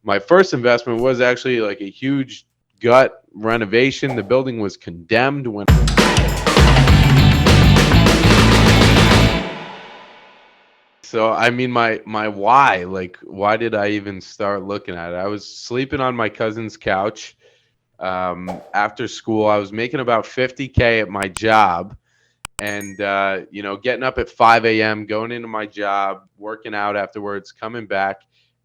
my first investment was actually like a huge gut renovation. The building was condemned when. So I mean, my why, like, why did I even start looking at it? I was sleeping on my cousin's couch after school. I was making about 50K at my job, and getting up at 5 a.m., going into my job, working out afterwards, coming back,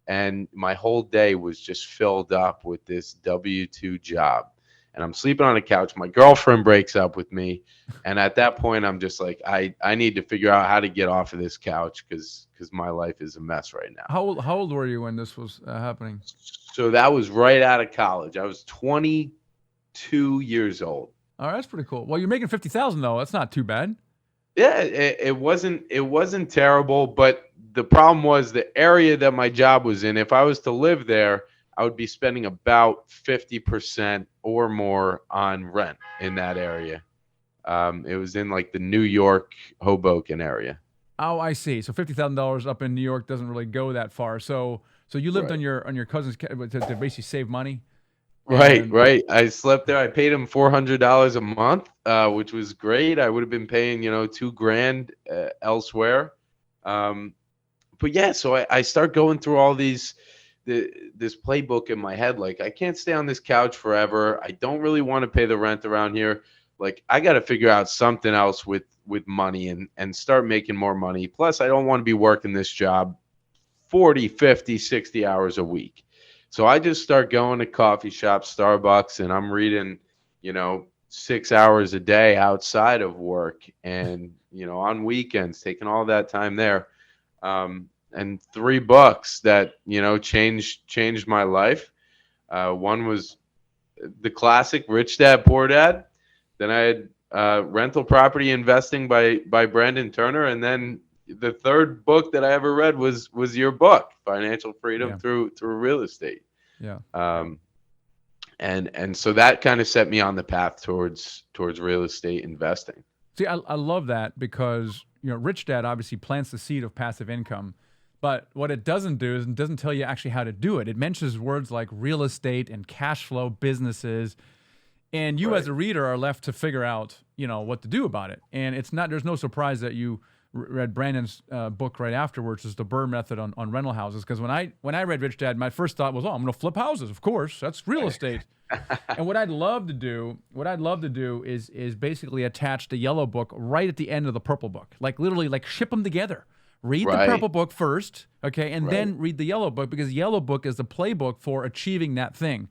and my whole day was just filled up with this W-2 job. And I'm sleeping on a couch. My girlfriend breaks up with me, and at that point, I'm just like, I need to figure out how to get off of this couch because my life is a mess right now. How old were you when this was happening? So that was right out of college. I was 22 years old. All right, that's pretty cool. Well, you're making 50,000 though. That's not too bad. Yeah, it wasn't terrible, but the problem was the area that my job was in. If I was to live there, I would be spending about 50% or more on rent in that area. It was in like the New York Hoboken area. Oh, I see. So $50,000 up in New York doesn't really go that far. So you lived Right. on your cousin's to basically save money. Right, And right. I slept there. I paid him $400 a month, which was great. I would have been paying, 2 grand elsewhere. Um, but yeah, so I start going through all this playbook in my head. Like, I can't stay on this couch forever. I don't really want to pay the rent around here. Like, I got to figure out something else with money and start making more money. Plus, I don't want to be working this job 40, 50, 60 hours a week. So I just start going to coffee shops, Starbucks, and I'm reading, 6 hours a day outside of work and, on weekends, taking all that time there. And 3 books that, changed my life. One was the classic Rich Dad Poor Dad. Then I had Rental Property Investing by Brandon Turner. And then the third book that I ever read was your book, Financial Freedom yeah, through Real Estate. yeah. Um, and so that kind of set me on the path towards real estate investing. See, I love that because Rich Dad obviously plants the seed of passive income, but what it doesn't do is it doesn't tell you actually how to do it. It mentions words like real estate and cash flow businesses, and you as Right. a reader are left to figure out what to do about it. And it's not there's no surprise that you read Brandon's book right afterwards, is the Burr method on rental houses. Because when I read Rich Dad, my first thought was, oh, I'm going to flip houses. Of course, that's real estate. And what I'd love to do is basically attach the yellow book right at the end of the purple book, like literally like ship them together. Read the Right. purple book first, okay, and Right. then read the yellow book because the yellow book is the playbook for achieving that thing.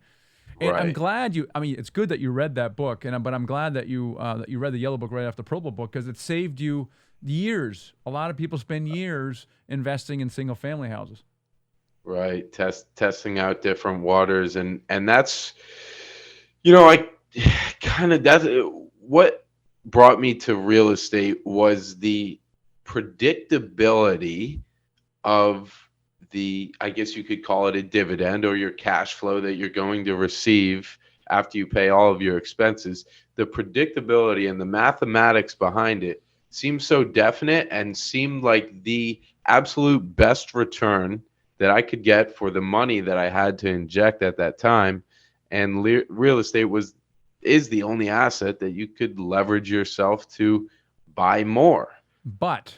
And I'm Right. glad you. I mean, it's good that you read that book, but I'm glad that you read the yellow book right after the purple book because it saved you years. A lot of people spend years investing in single family houses. Right. Testing out different waters, and that's, I kind of that's what brought me to real estate was the predictability of the, I guess you could call it a dividend or your cash flow that you're going to receive after you pay all of your expenses. The predictability and the mathematics behind it seemed so definite and seemed like the absolute best return that I could get for the money that I had to inject at that time. And real estate is the only asset that you could leverage yourself to buy more. But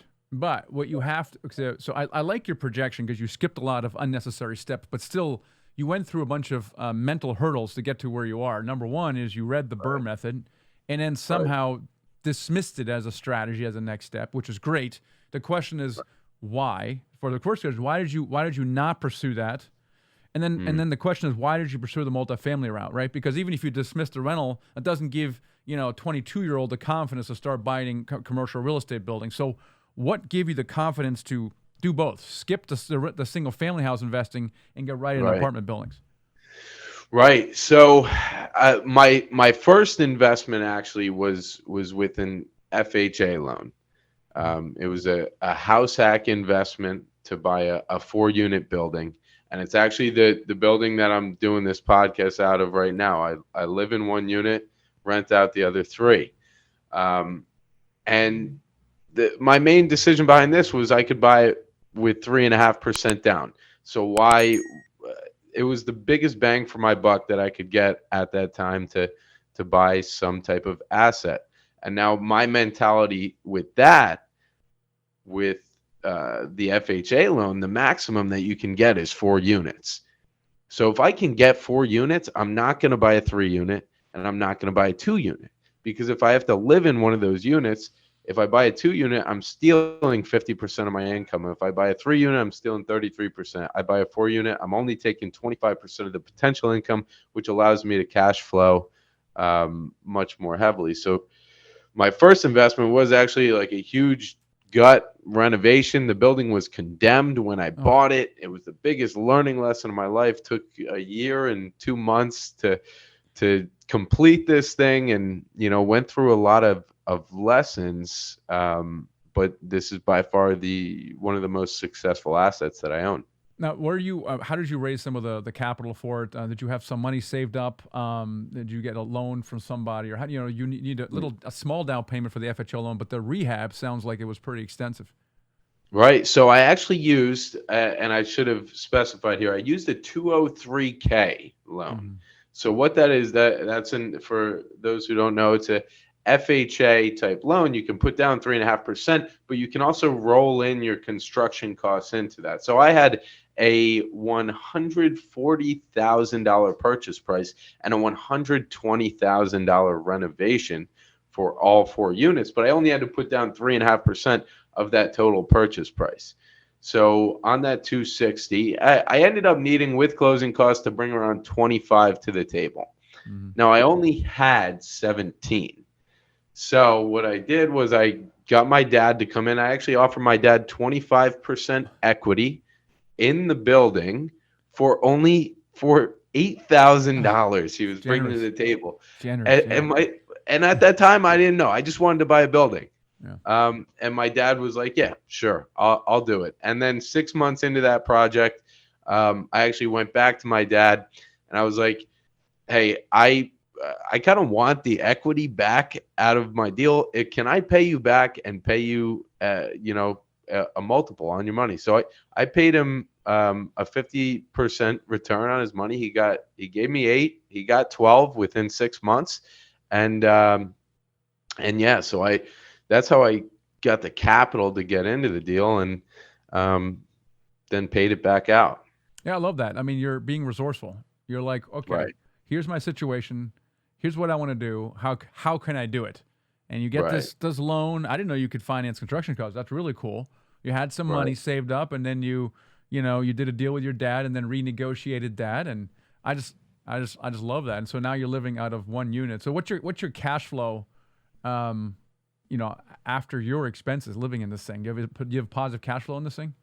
what you have to so I like your projection because you skipped a lot of unnecessary steps, but still you went through a bunch of mental hurdles to get to where you are. Number one is you read the Burr Right. method, and then Right. somehow dismissed it as a strategy as a next step, which is great. The question is why? For the first question, why did you not pursue that? And then the question is why did you pursue the multifamily route, right? Because even if you dismiss the rental, it doesn't give a 22-year-old the confidence to start buying commercial real estate buildings. So what gave you the confidence to do both? Skip the single family house investing and get right into Right. apartment buildings. Right. So, my first investment actually was with an FHA loan. It was a house hack investment to buy a 4 unit building, and it's actually the building that I'm doing this podcast out of right now. I live in 1 unit, rent out the other three, and my main decision behind this was I could buy it with 3.5% down. So why? it was the biggest bang for my buck that I could get at that time to buy some type of asset. And now my mentality with that, with the FHA loan, the maximum that you can get is 4 units. So if I can get 4 units, I'm not going to buy a 3 unit and I'm not going to buy a 2 unit, because if I have to live in one of those units, if I buy a 2 unit, I'm stealing 50% of my income. If I buy a 3 unit, I'm stealing 33%. I buy a 4 unit, I'm only taking 25% of the potential income, which allows me to cash flow much more heavily. So my first investment was actually like a huge gut renovation. The building was condemned when I Oh, bought it. It was the biggest learning lesson of my life. Took a year and 2 months to complete this thing, and went through a lot of lessons. But this is by far the one of the most successful assets that I own. now, were you? How did you raise some of the capital for it? Did you have some money saved up? Did you get a loan from somebody, or how? You need a small down payment for the FHO loan, but the rehab sounds like it was pretty extensive. Right. So I actually used, and I should have specified here, I used a 203K loan. Mhm. So what that is, that's for those who don't know, it's a FHA type loan. You can put down 3.5%, but you can also roll in your construction costs into that. So I had a $140,000 purchase price and a $120,000 renovation for all 4 units, but I only had to put down 3.5% of that total purchase price. So on that 260, I ended up needing, with closing costs, to bring around 25 to the table. Mhm. Now I only had 17. So what I did was I got my dad to come in. I actually offered my dad 25% equity in the building for $8,000 he was bringing to Generous, the table. generous. And, Yeah, and my and at that time I didn't know. I just wanted to buy a building. yeah. And my dad was like, "Yeah, sure, I'll do it." And then 6 months into that project, I actually went back to my dad, and I was like, "Hey, I kind of want the equity back out of my deal. Can I pay you back and pay you, a multiple on your money?" So I paid him a 50% return on his money. He gave me 8. He got 12 within 6 months, and yeah, so that's how I got the capital to get into the deal, and um, then paid it back out. Yeah, I love that. I mean, you're being resourceful. You're like, okay, Right, here's my situation. Here's what I want to do. How can I do it? And you get right, this loan. I didn't know you could finance construction costs. That's really cool. You had some right. money saved up, and then you did a deal with your dad, and then renegotiated that. And I just love that. And so now you're living out of 1 unit. So what's your cash flow? Um, after your expenses living in this thing, do you have positive cash flow in this thing?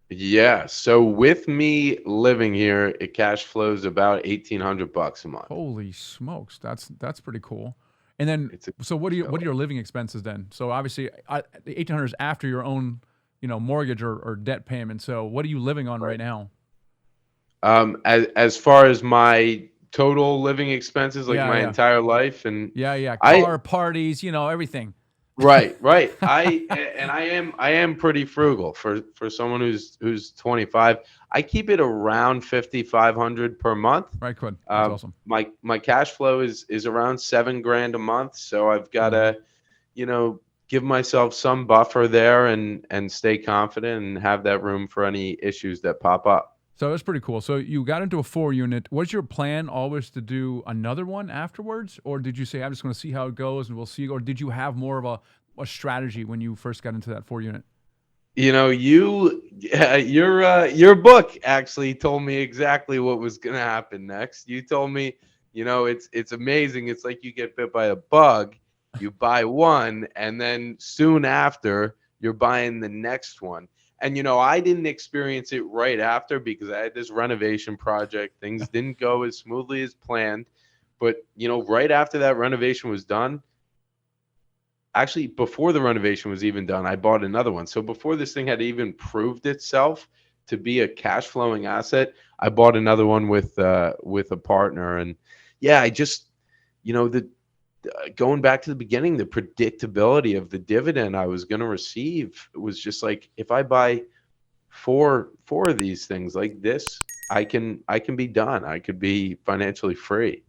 Yeah. So with me living here, it cash flows about $1,800 a month. Holy smokes, that's pretty cool. And then, It's a so what are so your living expenses then? So obviously, the 1,800 is after your own, mortgage or debt payment. So what are you living on right right. now? As far as my total living expenses, like Yeah, my yeah, entire life, and yeah. I Car, parties, everything. right, right. I am pretty frugal for someone who's 25. I keep it around 5,500 per month. Right, good. That's awesome. My cash flow is around 7 grand a month, so I've got Hmm. to, you know, give myself some buffer there and stay confident and have that room for any issues that pop up. So that's pretty cool. So you got into a 4 unit. Was your plan always to do another one afterwards, or did you say I'm just going to see how it goes and we'll see, or did you have more of a strategy when you first got into that 4 unit? Your book actually told me exactly what was going to happen next. You told me, it's amazing. It's like you get bit by a bug, you buy one, and then soon after you're buying the next one. And I didn't experience it right after because I had this renovation project. Things didn't go as smoothly as planned. But right after that renovation was done, actually before the renovation was even done, I bought another one. So before this thing had even proved itself to be a cash flowing asset, I bought another one with a partner. And yeah, I just the going back to the beginning, the predictability of the dividend I was going to receive was just like, if I buy four of these things like this, I can be done. I could be financially free.